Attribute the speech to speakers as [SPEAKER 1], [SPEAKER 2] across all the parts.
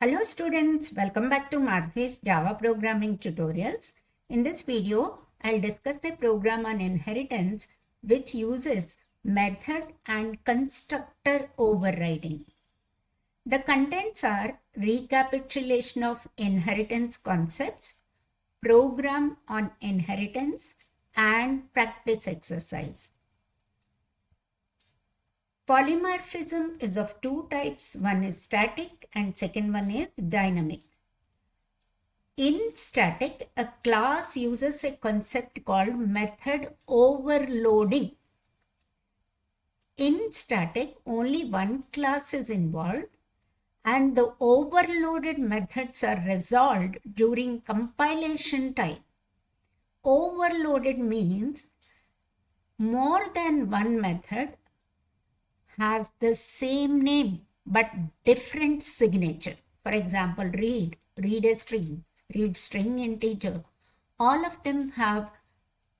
[SPEAKER 1] Hello students, welcome back to Madhvi's Java programming tutorials. In this video, I'll discuss a program on inheritance which uses method and constructor overriding. The contents are recapitulation of inheritance concepts, program on inheritance, and practice exercise. Polymorphism is of two types. One is static and second one is dynamic. In static, a class uses a concept called method overloading. In static, only one class is involved and the overloaded methods are resolved during compilation time. Overloaded means more than one method has the same name but different signature. For example, read a string, read string integer. All of them have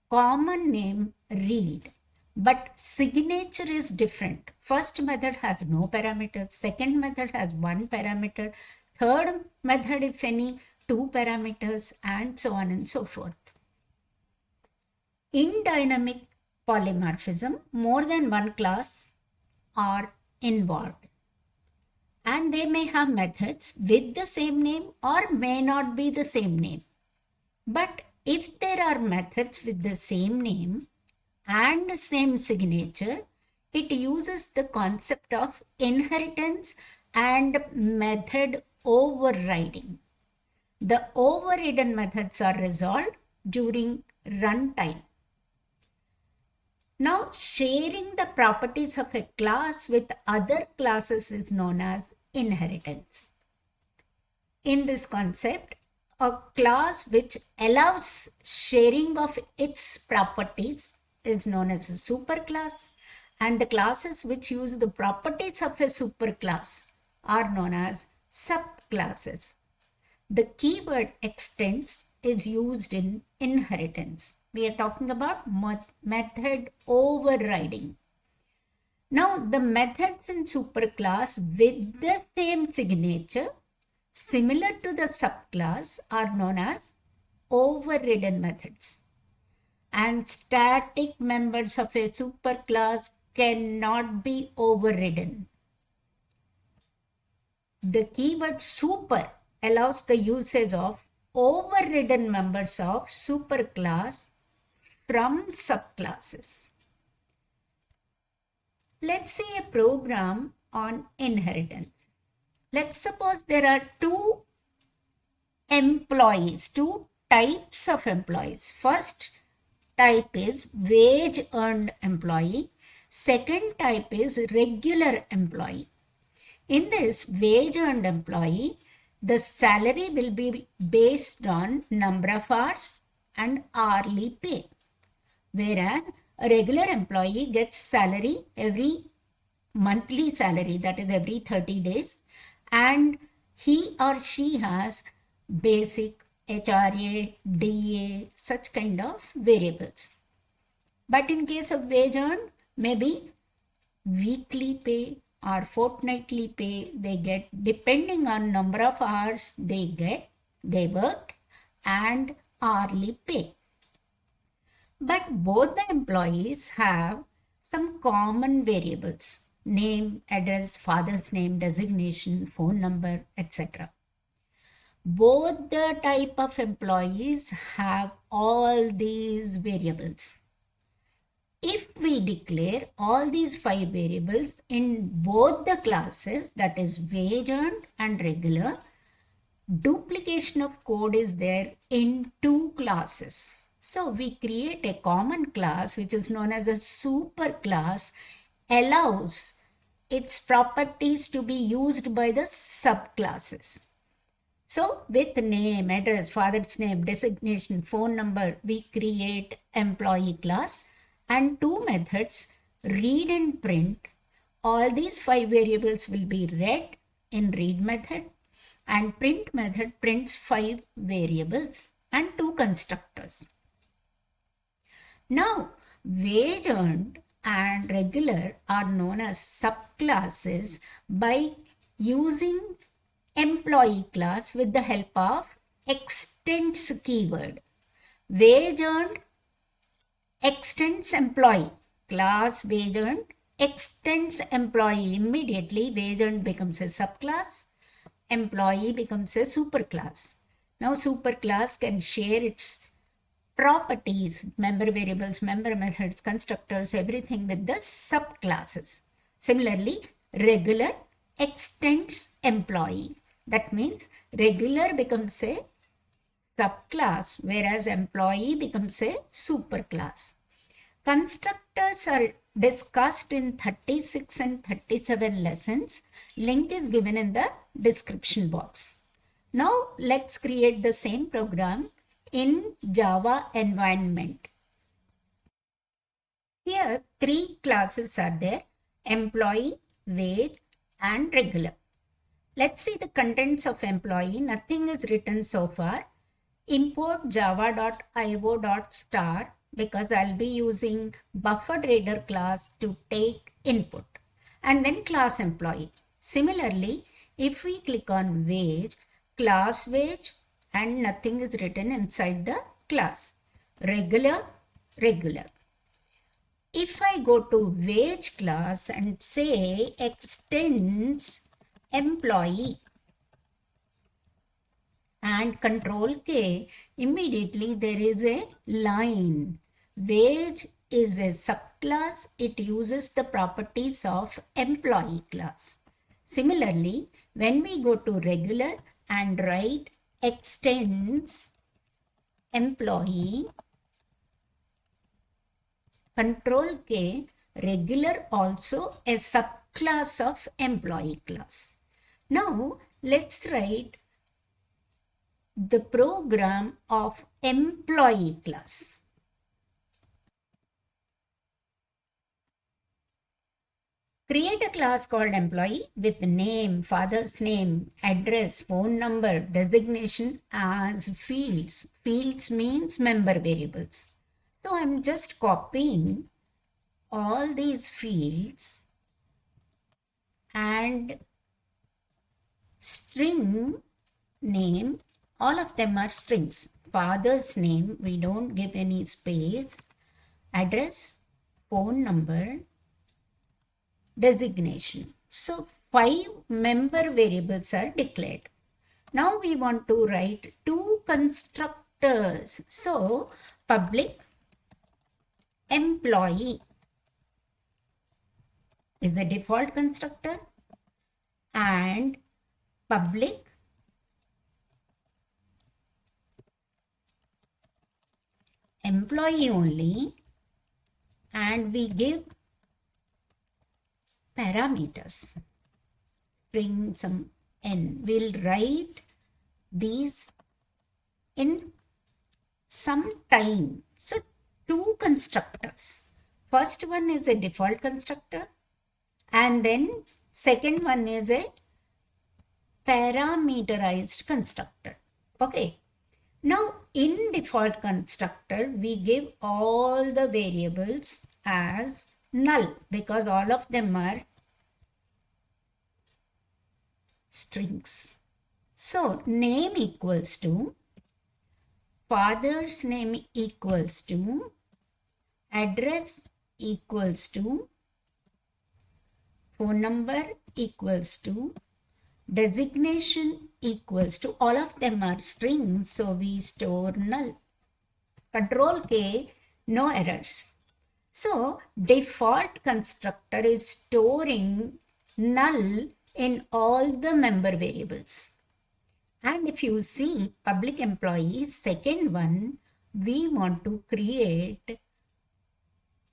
[SPEAKER 1] common name read, but signature is different. First method has no parameters, second method has one parameter, third method, if any, two parameters, and so on and so forth. In dynamic polymorphism, more than one class are involved and they may have methods with the same name or may not be the same name. But if there are methods with the same name and same signature, it uses the concept of inheritance and method overriding. The overridden methods are resolved during runtime. Now, sharing the properties of a class with other classes is known as inheritance. In this concept, a class which allows sharing of its properties is known as a superclass, and the classes which use the properties of a superclass are known as subclasses. The keyword extends is used in inheritance. We are talking about method overriding. Now, the methods in superclass with the same signature, similar to the subclass, are known as overridden methods. And static members of a superclass cannot be overridden. The keyword super allows the usage of overridden members of superclass from subclasses. Let's see a program on inheritance. Let's suppose there are two employees, two types of employees. First type is wage earned employee. Second type is regular employee. In this wage earned employee, the salary will be based on number of hours and hourly pay. Whereas a regular employee gets salary every monthly salary, that is every 30 days, and he or she has basic, HRA, DA, such kind of variables. But in case of wage earned, maybe weekly pay or fortnightly pay they get depending on number of hours they worked and hourly pay. But both the employees have some common variables: name, address, father's name, designation, phone number, etc. Both the type of employees have all these variables. If we declare all these 5 variables in both the classes, that is wage earned and regular, duplication of code is there in 2 classes. So we create a common class which is known as a superclass, allows its properties to be used by the subclasses. So with name, address, father's name, designation, phone number, we create employee class. And 2 methods, read and print. All these 5 variables will be read in read method, and print method prints 5 variables and 2 constructors. Now, wage earned and regular are known as subclasses by using employee class with the help of extends keyword. Wage earned extends employee. Class wage earned extends employee. Immediately wage earned becomes a subclass. Employee becomes a superclass. Now superclass can share its properties, member variables, member methods, constructors, everything with the subclasses. Similarly, regular extends employee. That means regular becomes a subclass, whereas employee becomes a superclass. Constructors are discussed in 36 and 37 lessons. Link is given in the description box. Now let's create the same program in Java environment. Here three classes are there: employee, wage, and regular. Let's see the contents of employee. Nothing is written so far. Import java.io.star because I'll be using BufferedReader class to take input, and then class employee. Similarly, if we click on wage, class wage, and nothing is written inside the class. Regular, regular. If I go to wage class and say extends employee and Control K, immediately there is a line. Wage is a subclass. It uses the properties of employee class. Similarly, when we go to regular and write extends employee, Control K, regular also a subclass of employee class. Now let's write the program of employee class. Create a class called employee with name, father's name, address, phone number, designation as fields. Fields means member variables. So I'm just copying all these fields and string name, all of them are strings. Father's name, we don't give any space, address, phone number, designation. So 5 member variables are declared. Now we want to write 2 constructors. So public employee is the default constructor and public employee only, and we give parameters, string some n. We'll write these in some time. So 2 constructors. First one is a default constructor and then second one is a parameterized constructor. Okay. Now in default constructor, we give all the variables as null because all of them are strings. So name equals to, father's name equals to, address equals to, phone number equals to, designation equals to, all of them are strings, so we store null. Control K, no errors. So default constructor is storing null in all the member variables. And if you see public employee, second one, we want to create,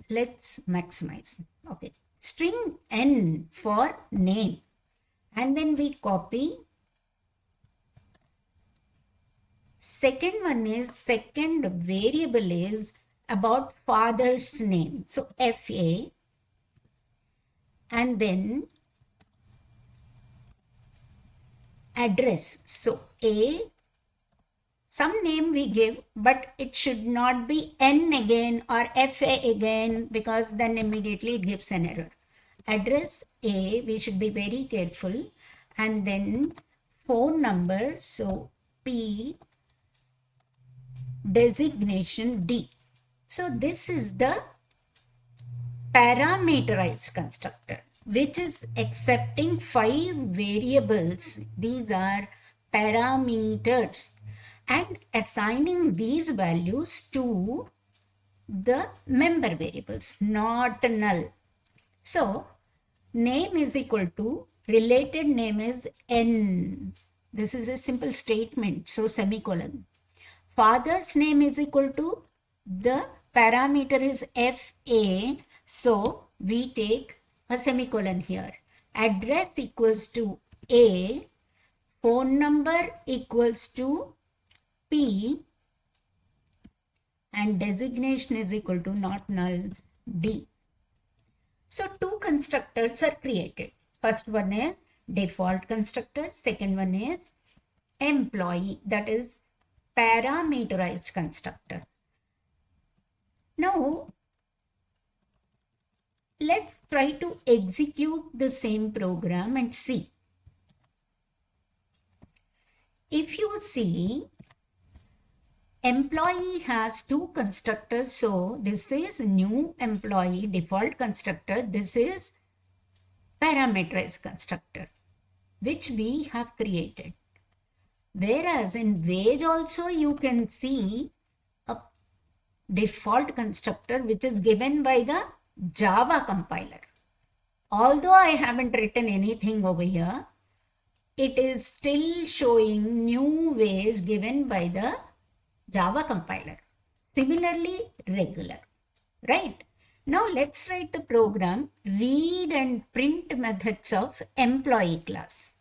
[SPEAKER 1] let's maximize, okay, string n for name. And then we copy. Second one is, second variable is about father's name. So FA, and then address. So A, some name we give, but it should not be N again or FA again because then immediately it gives an error. Address A, we should be very careful. And then phone number, so P, designation D. So this is the parameterized constructor, which is accepting 5 variables. These are parameters and assigning these values to the member variables, not null. So name is equal to related name is N. This is a simple statement, so semicolon. Father's name is equal to the parameter is FA, so we take a semicolon here. Address equals to A, phone number equals to P, and designation is equal to not null D. So two constructors are created. First one is default constructor, second one is employee, that is parameterized constructor. Now let's try to execute the same program and see. If you see, employee has two constructors, so this is new employee default constructor, this is parameterized constructor which we have created. Whereas in wage also you can see a default constructor which is given by the Java compiler. Although I haven't written anything over here, it is still showing new ways given by the Java compiler. Similarly, regular, right? Now let's write the program read and print methods of employee class.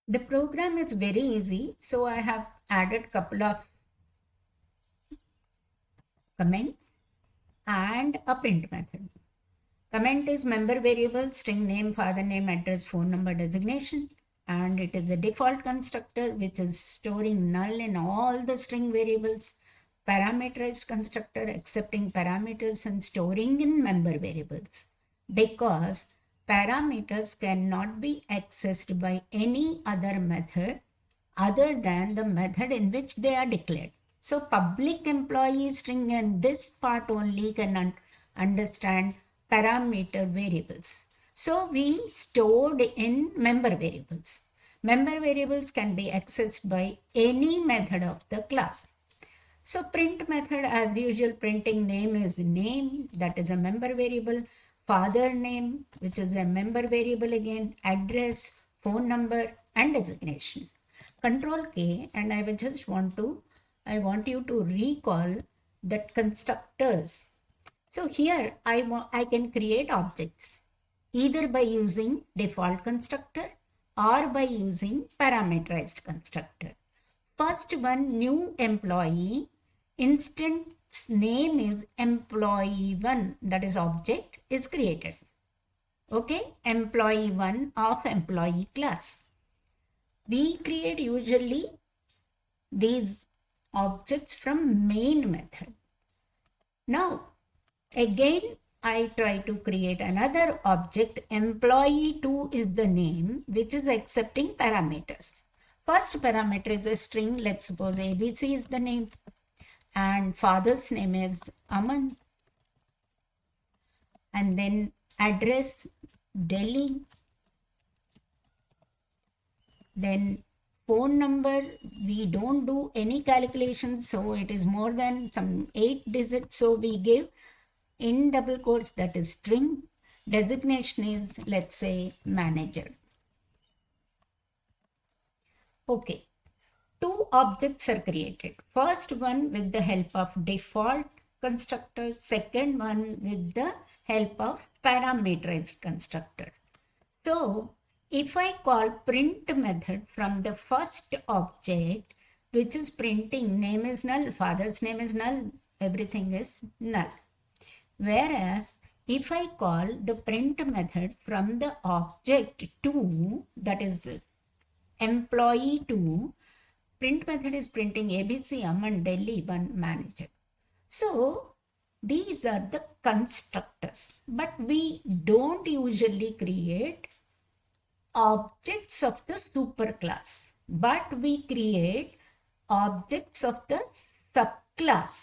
[SPEAKER 1] The program is very easy, so I have added couple of comments and a print method. Comment is member variable, string name, father name, address, phone number, designation, and it is a default constructor which is storing null in all the string variables. Parameterized constructor accepting parameters and storing in member variables, because parameters cannot be accessed by any other method other than the method in which they are declared. So public employee string and this part only can understand parameter variables. So we stored in member variables. Member variables can be accessed by any method of the class. So print method, as usual, printing name is name, that is a member variable, father name, which is a member variable again, address, phone number, and designation. Control K, and I want you to recall that constructors. So here I can create objects either by using default constructor or by using parameterized constructor. First one, new employee, instance name is employee1, that is object is created. Okay, employee1 of employee class. We create usually these objects from main method. Now again I try to create another object, employee2 is the name which is accepting parameters. First parameter is a string, let's suppose ABC is the name and father's name is Aman, and then address Delhi, then phone number, we don't do any calculations, so it is more than some 8 digits, so we give in double quotes, that is string. Designation is, let's say, manager. Okay, two objects are created. First one with the help of default constructor, second one with the help of parameterized constructor. So if I call print method from the first object, which is printing name is null, father's name is null, everything is null. Whereas if I call the print method from the object 2, that is employee 2, print method is printing ABC, Aman, Delhi, 1, manager. So these are the constructors, but we don't usually create objects of the superclass, but we create objects of the subclass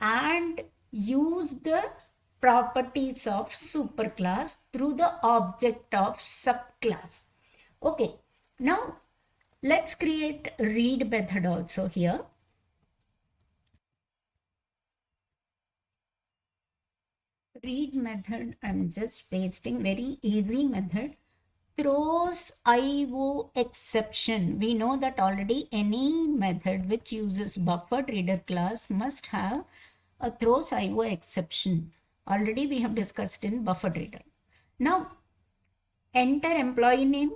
[SPEAKER 1] and use the properties of superclass through the object of subclass. Okay, now let's create read method also here. Read method, I'm just pasting, very easy method. Throws IO exception. We know that already any method which uses BufferedReader class must have a throws IO exception. Already we have discussed in BufferedReader. Now enter employee name.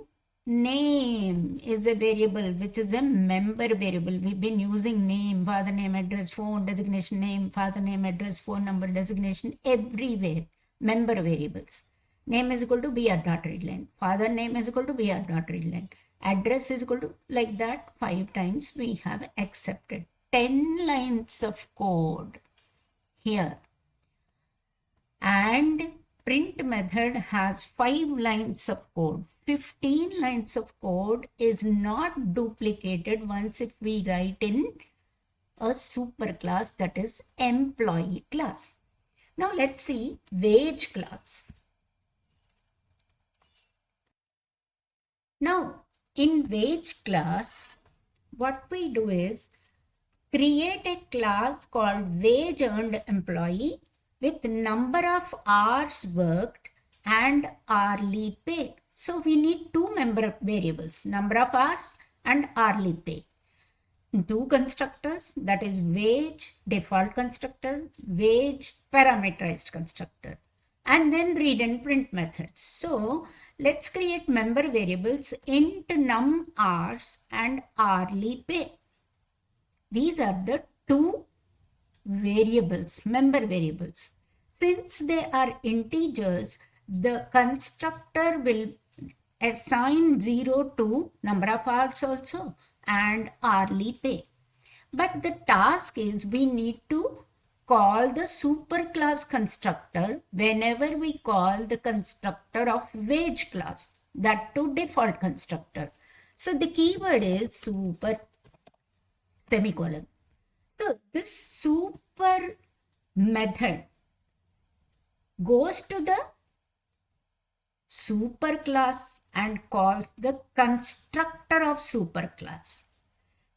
[SPEAKER 1] Name is a variable which is a member variable. We've been using name, father name, address, phone, designation name, father name, address, phone number, designation, everywhere. Member variables. Name is equal to br.readline. Father name is equal to br.readline. Address is equal to, like that, 5 times we have accepted. 10 lines of code here. And print method has 5 lines of code. 15 lines of code is not duplicated once if we write in a superclass, that is employee class. Now let's see wage class. Now in wage class, what we do is create a class called wage earned employee with number of hours worked and hourly pay. So we need 2 member variables, number of hours and hourly pay. 2 constructors, that is wage default constructor, wage parameterized constructor, and then read and print methods. So let's create member variables int num hours and hourly pay. These are the 2 variables, member variables. Since they are integers, the constructor will assign 0 to number of hours also and hourly pay. But the task is we need to call the superclass constructor whenever we call the constructor of wage class, that to default constructor. So the keyword is super semicolon. So this super method goes to the superclass and calls the constructor of superclass.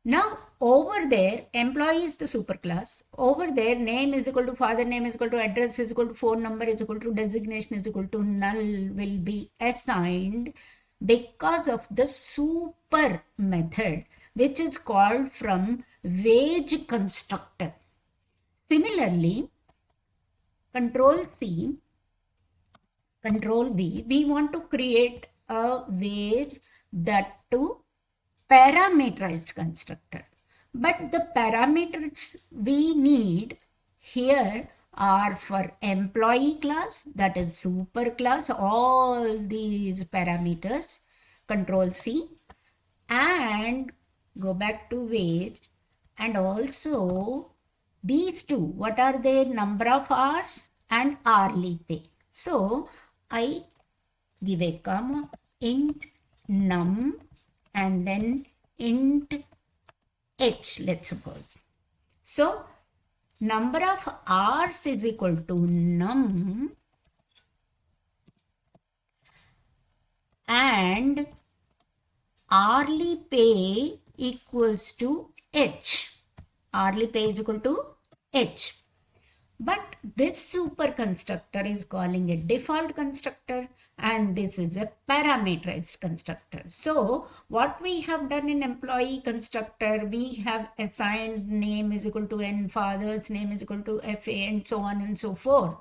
[SPEAKER 1] Now over there, employee is the superclass. Over there, name is equal to father name is equal to address is equal to phone number is equal to designation is equal to null will be assigned because of the super method which is called from wage constructor. Similarly, Control C, Control V, we want to create a wage that to parameterized constructor. But the parameters we need here are for employee class, that is super class, all these parameters, Control C, and go back to wage, and also these 2, what are their number of hours and hourly pay. So I give a comma, int num, and then int h, let's suppose. So number of hours is equal to num and hourly pay equals to h. Hourly pay is equal to h. But this super constructor is calling a default constructor and this is a parameterized constructor. So what we have done in employee constructor, we have assigned name is equal to n, father's name is equal to fa, and so on and so forth.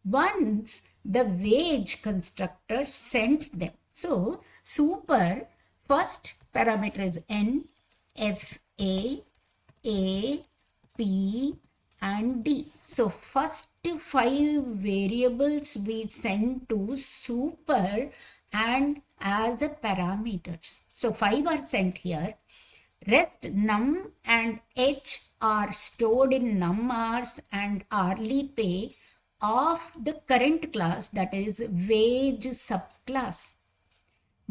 [SPEAKER 1] Once the wage constructor sends them. So super first parameter is n, fa, a, p, and d. So first 5 variables we send to super and as a parameters. So 5 are sent here. Rest num and h are stored in num hours and hourly pay of the current class, that is wage subclass.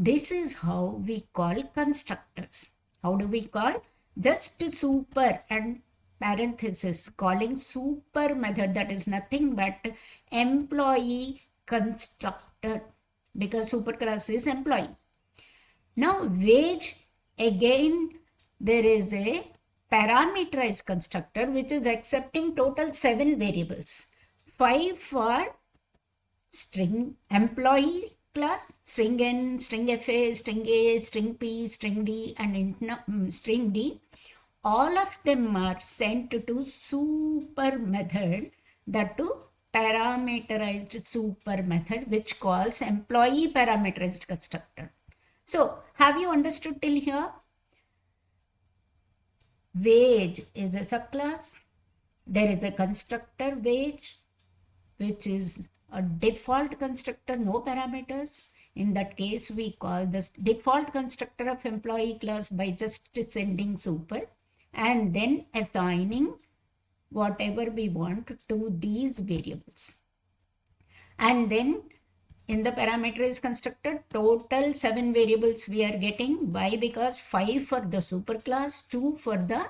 [SPEAKER 1] This is how we call constructors. How do we call? Just super and parenthesis, calling super method, that is nothing but employee constructor, because superclass is employee. Now wage, again there is a parameterized constructor which is accepting total 7 variables. 5 for string employee class, string n, string fa, string a, string p, string d, and string d. All of them are sent to super method, that to parameterized super method, which calls employee parameterized constructor. So have you understood till here? Wage is a subclass. There is a constructor wage, which is a default constructor, no parameters. In that case, we call this default constructor of employee class by just sending super and then assigning whatever we want to these variables. And then in the parameterized constructor, total 7 variables we are getting. Why? Because 5 for the superclass, 2 for the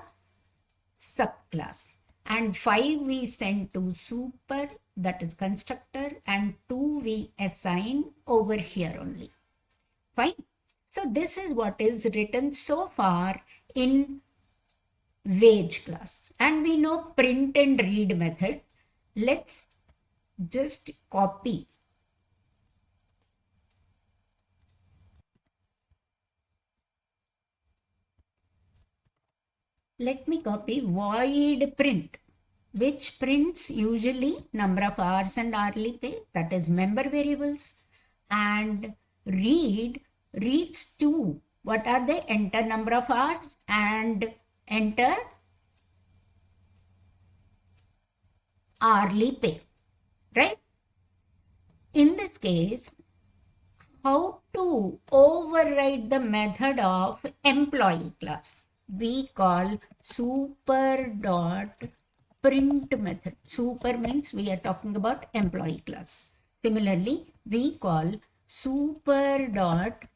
[SPEAKER 1] subclass. And 5 we send to super, that is constructor, and 2 we assign over here only. Fine. So this is what is written so far in wage class. And we know print and read method. Let's just copy. Let me copy void print, which prints usually number of hours and hourly pay, that is member variables. And read reads 2. What are they? Enter number of hours and enter hourly pay, right? In this case, how to override the method of employee class? We call super dot print method. Super means we are talking about employee class. Similarly, we call super dot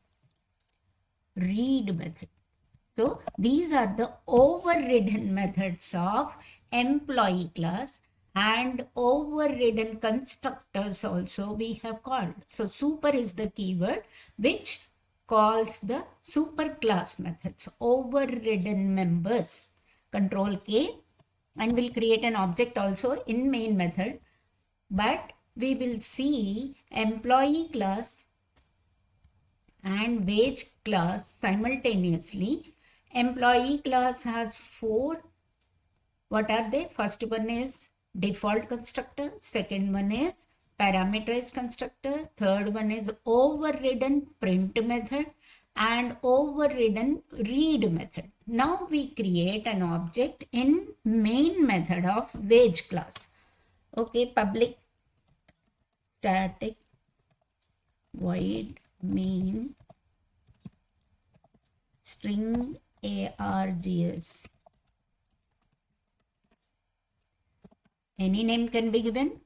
[SPEAKER 1] read method. So these are the overridden methods of employee class, and overridden constructors also we have called. So super is the keyword which calls the superclass methods, overridden members. Control K, and we'll create an object also in main method, but we will see employee class and wage class simultaneously. Employee class has 4. What are they? First one is default constructor, second one is parameterized constructor, third one is overridden print method, and overridden read method. Now we create an object in main method of wage class. Okay, public static void main string args. Any name can be given.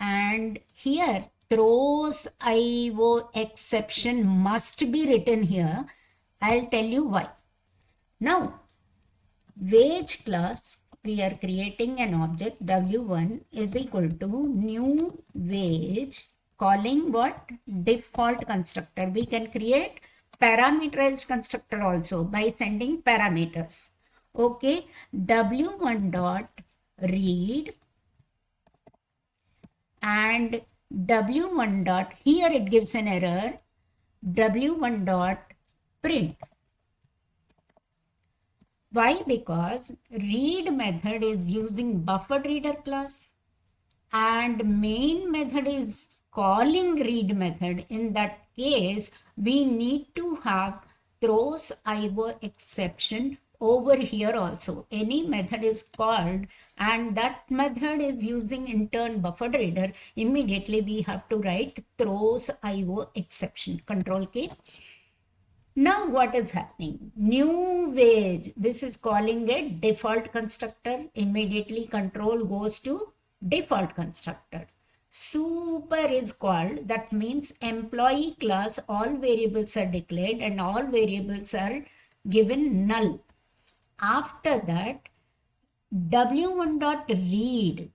[SPEAKER 1] And here throws IO exception must be written here. I'll tell you why. Now, wage class, we are creating an object w1 is equal to new wage, calling what? Default constructor. We can create parameterized constructor also by sending parameters. Okay, w1 dot read and w1 dot, here it gives an error, w1 dot print. Why? Because read method is using BufferedReader class and main method is calling read method. In that case, we need to have throws IO exception over here also. Any method is called and that method is using in turn BufferedReader, immediately we have to write throws IO exception. Control K. Now what is happening? New wage, this is calling a default constructor. Immediately control goes to default constructor. super is called. That means employee class, all variables are declared and all variables are given null. After that, w1.read,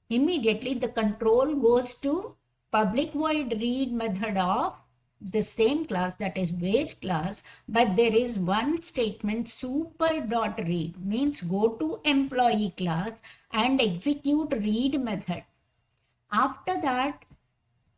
[SPEAKER 1] immediately the control goes to public void read method of the same class, that is wage class, but there is one statement super.read, means go to employee class and execute read method. After that,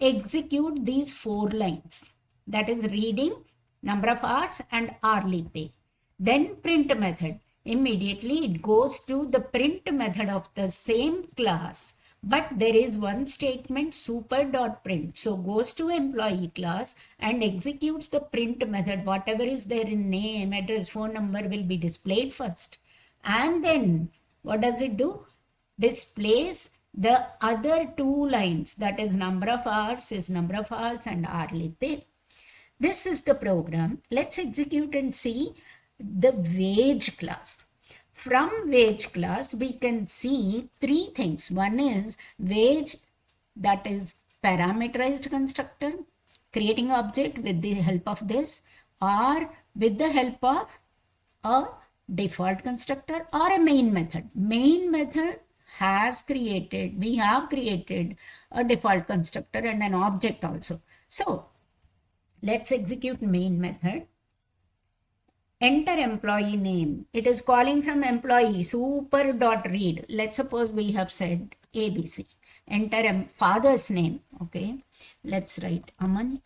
[SPEAKER 1] execute these 4 lines, that is reading, number of hours and hourly pay. Then print method, immediately it goes to the print method of the same class, but there is one statement super.print, so goes to employee class and executes the print method. Whatever is there in name, address, phone number will be displayed first, and then what does it do? Displays the other 2 lines, that is number of hours is number of hours and hourly pay. This is the program. Let's execute and see the wage class. From wage class, we can see 3 things. One is wage, that is parameterized constructor, creating object with the help of this, or with the help of a default constructor or a main method. Main method we have created a default constructor and an object also. So let's execute main method. Enter employee name. It is calling from employee super.read. Let's suppose we have said ABC. Enter father's name. Okay, let's write Aman.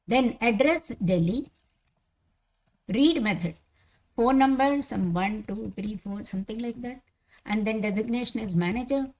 [SPEAKER 1] Then address Delhi. Read method. Phone number, some 1, 2, 3, 4, something like that. And then designation is manager.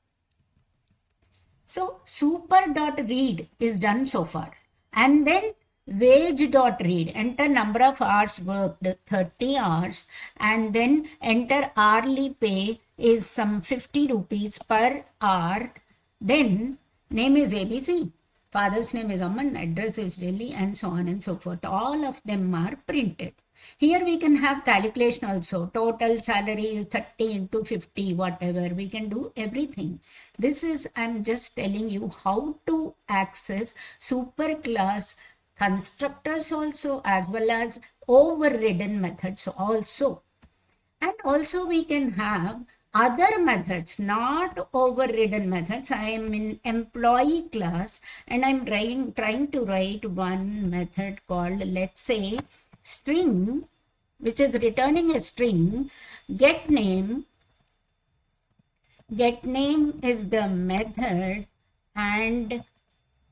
[SPEAKER 1] So super.read is done so far. And then wage.read, enter number of hours worked, 30 hours. And then enter hourly pay is some 50 rupees per hour. Then name is ABC. Father's name is Aman, address is Delhi, and so on and so forth. All of them are printed. Here we can have calculation also. Total salary is 30 into 50, whatever. We can do everything. This is, I'm just telling you how to access superclass constructors also, as well as overridden methods also. And also we can have other methods, not overridden methods. I am in employee class and I'm trying to write one method called, let's say, string, which is returning a string. Get name is the method, and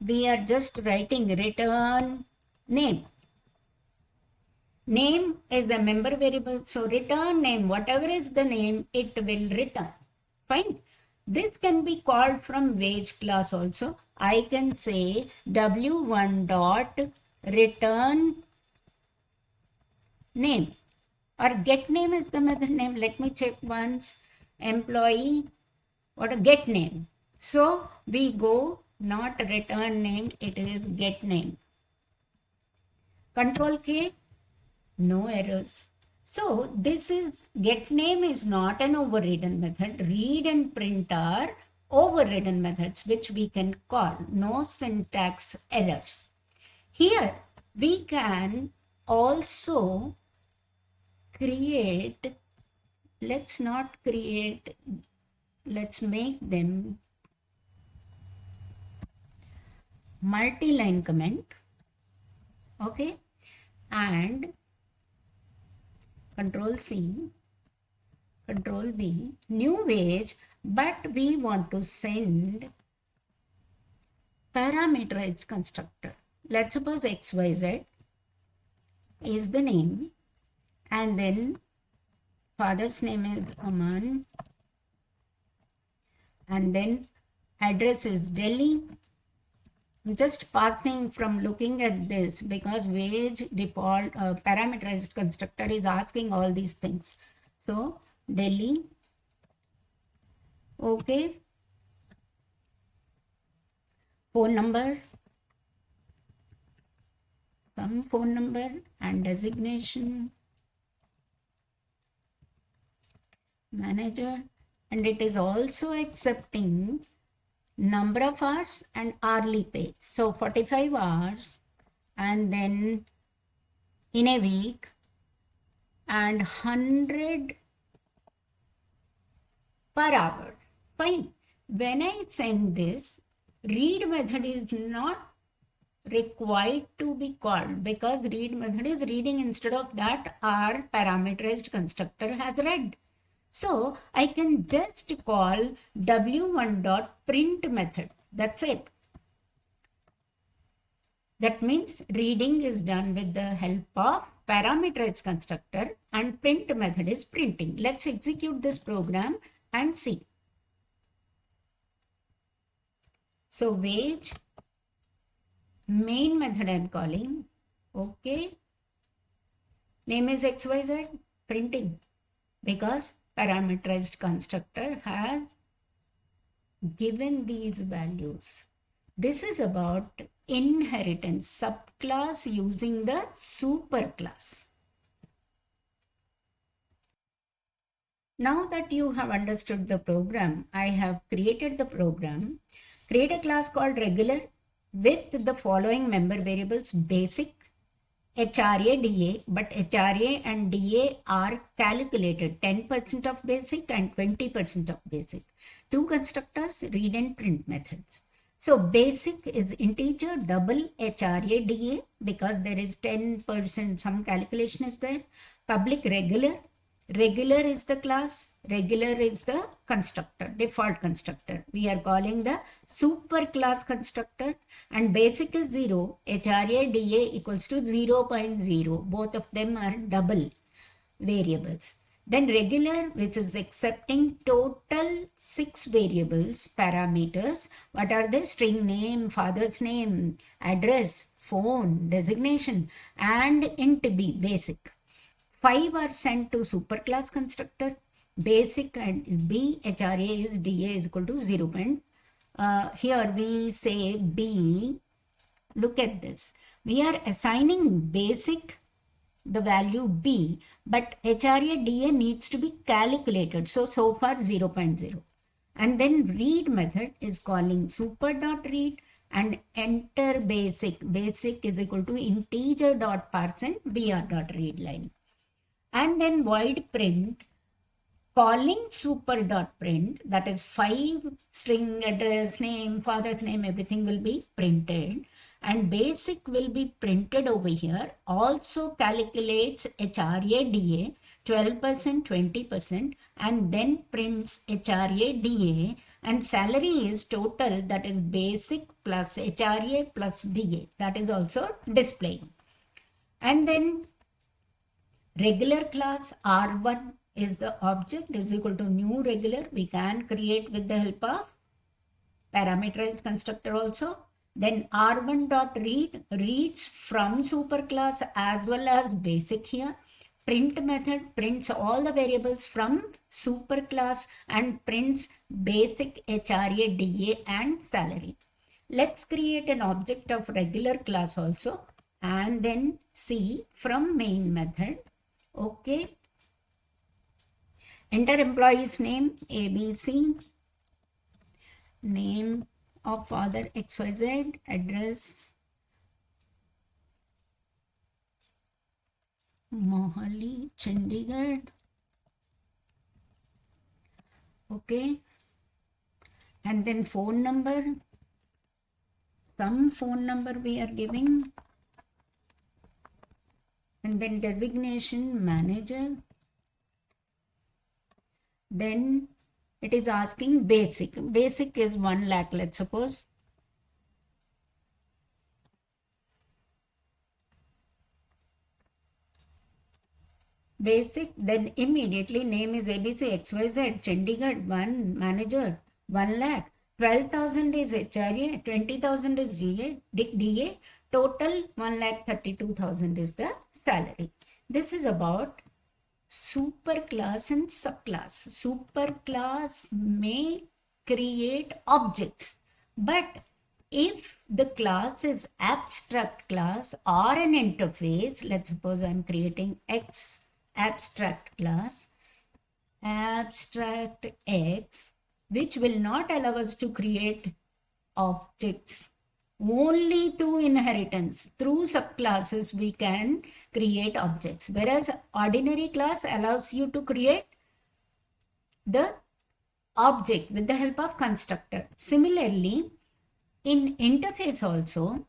[SPEAKER 1] we are just writing return name. Name is the member variable, so return name, whatever is the name, it will return. Fine. This can be called from wage class also. I can say w1 dot return name, or get name is the method name. Let me check once. Employee, what a get name. So we go not return name, it is get name. Control K, no errors. So this is get name is not an overridden method. Read and print are overridden methods which we can call. No syntax errors. Here we can also create, let's make them multi-line comment. Okay, and Control C, Control V, new wage, but we want to send parameterized constructor. Let's suppose XYZ is the name, and then father's name is Aman, and then address is Delhi. I'm just passing from looking at this because wage default parameterized constructor is asking all these things. So Delhi, okay. Phone number, some phone number, and designation manager, and it is also accepting number of hours and hourly pay. So 45 hours and then in a week and 100 per hour. Fine. When I send this, read method is not required to be called because read method is reading. Instead of that, our parameterized constructor has read. So I can just call w1.print method. That's it. That means reading is done with the help of parameterized constructor and print method is printing. Let's execute this program and see. So wage main method I'm calling. Okay. Name is XYZ, printing, because parameterized constructor has given these values. This is about inheritance, subclass using the superclass. Now that you have understood the program, I have created the program. Create a class called regular with the following member variables: basic, HRA, DA, but HRA and DA are calculated 10% of basic and 20% of basic. Two constructors, read and print methods. So basic is integer, double HRA, DA, because there is 10%, some calculation is there. Public regular. Regular is the class, regular is the constructor, default constructor. We are calling the superclass constructor, and basic is 0, HRA, DA equals to 0.0. Both of them are double variables. Then regular, which is accepting total 6 variables, parameters. What are they? String name, father's name, address, phone, designation, and int b, basic. 5 are sent to superclass constructor. Basic and B, HRA is DA is equal to 0. Here we say B. Look at this. We are assigning basic the value B, but HRA DA needs to be calculated. So far 0.0. And then read method is calling super.read and enter basic. Basic is equal to integer.parse br.read line. And then void print, calling super.print, that is 5 string, address, name, father's name, everything will be printed. And basic will be printed over here. Also calculates HRA DA 12%, 20%, and then prints HRA DA. And salary is total, that is basic plus HRA plus DA. That is also displaying. And then regular class R1 is the object is equal to new regular. We can create with the help of parameterized constructor also. Then R1.read reads from superclass as well as basic here. Print method prints all the variables from superclass and prints basic, HRA, DA and salary. Let's create an object of regular class also and then see from main method. Okay. Enter employee's name ABC, name of father XYZ, address Mohali, Chandigarh. Okay. And then phone number, some phone number we are giving. And then designation manager. Then it is asking basic. Basic is 1 lakh, let's suppose. Basic, then immediately name is ABC XYZ, Chandigarh, 1 manager, 1 lakh. 12,000 is HRA, 20,000 is DA. Total 1,32,000 is the salary. This is about superclass and subclass. Superclass may create objects, but if the class is abstract class or an interface, let's suppose I'm creating X abstract class, abstract X, which will not allow us to create objects. Only through inheritance, through subclasses, we can create objects. Whereas ordinary class allows you to create the object with the help of constructor. Similarly, in interface also,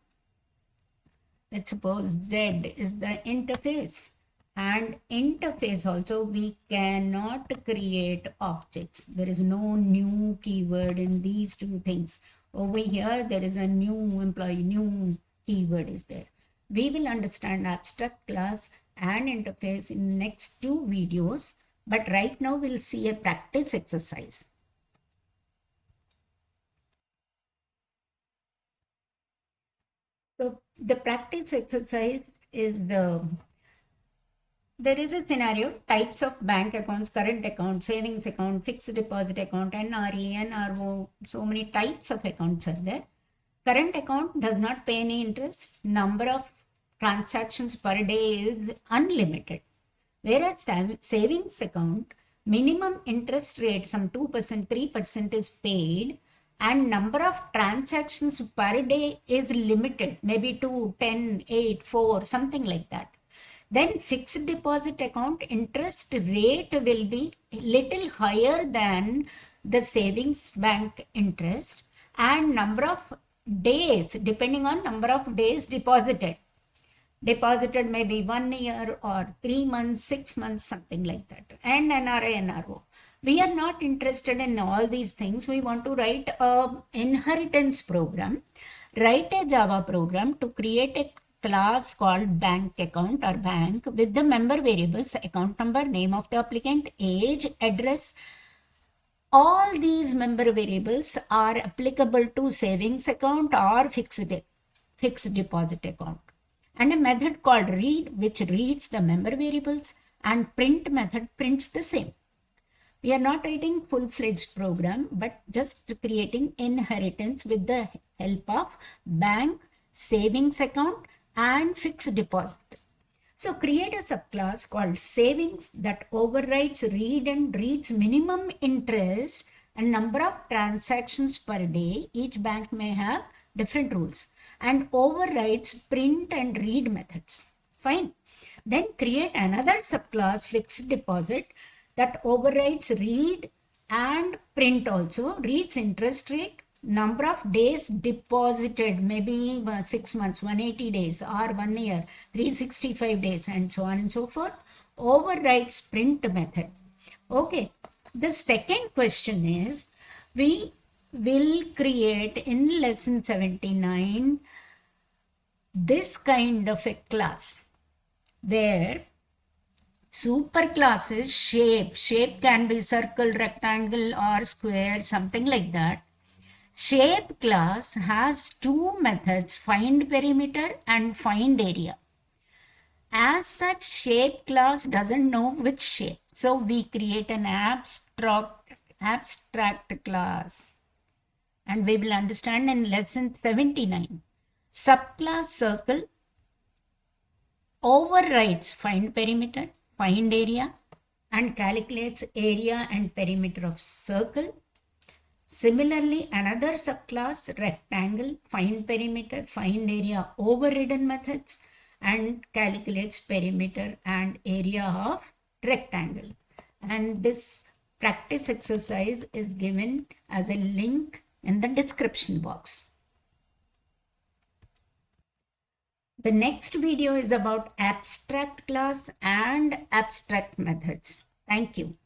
[SPEAKER 1] let's suppose Z is the interface. And interface also, we cannot create objects. There is no new keyword in these two things. Over here, there is a new employee, new keyword is there. We will understand abstract class and interface in next two videos. But right now, we'll see a practice exercise. So the practice exercise is there is a scenario, types of bank accounts, current account, savings account, fixed deposit account, NRE, NRO, so many types of accounts are there. Current account does not pay any interest. Number of transactions per day is unlimited. Whereas savings account, minimum interest rate, some 2%, 3% is paid, and number of transactions per day is limited, maybe 2, 10, 8, 4, something like that. Then fixed deposit account interest rate will be little higher than the savings bank interest, and number of days, depending on number of days deposited. Deposited maybe 1 year or 3 months, 6 months, something like that. And NRA, NRO. We are not interested in all these things. We want to write an inheritance program, write a Java program to create a class called bank account or bank with the member variables, account number, name of the applicant, age, address. All these member variables are applicable to savings account or fixed deposit account. And a method called read, which reads the member variables, and print method prints the same. We are not writing full-fledged program, but just creating inheritance with the help of bank, savings account, and fixed deposit. So create a subclass called savings that overrides read and reads minimum interest and number of transactions per day. Each bank may have different rules, and overrides print and read methods. Fine. Then create another subclass fixed deposit that overrides read and print also, reads interest rate, number of days deposited, maybe 6 months, 180 days, or 1 year, 365 days, and so on and so forth. Overrides print method. Okay. The second question is, we will create in lesson 79 this kind of a class where superclass is shape. Shape can be circle, rectangle, or square, something like that. Shape class has two methods, find perimeter and find area. As such, shape class doesn't know which shape. So we create an abstract class. And we will understand in lesson 79. Subclass circle overrides find perimeter, find area, and calculates area and perimeter of circle. Similarly, another subclass rectangle, find perimeter, find area overridden methods, and calculates perimeter and area of rectangle. And this practice exercise is given as a link in the description box. The next video is about abstract class and abstract methods. Thank you.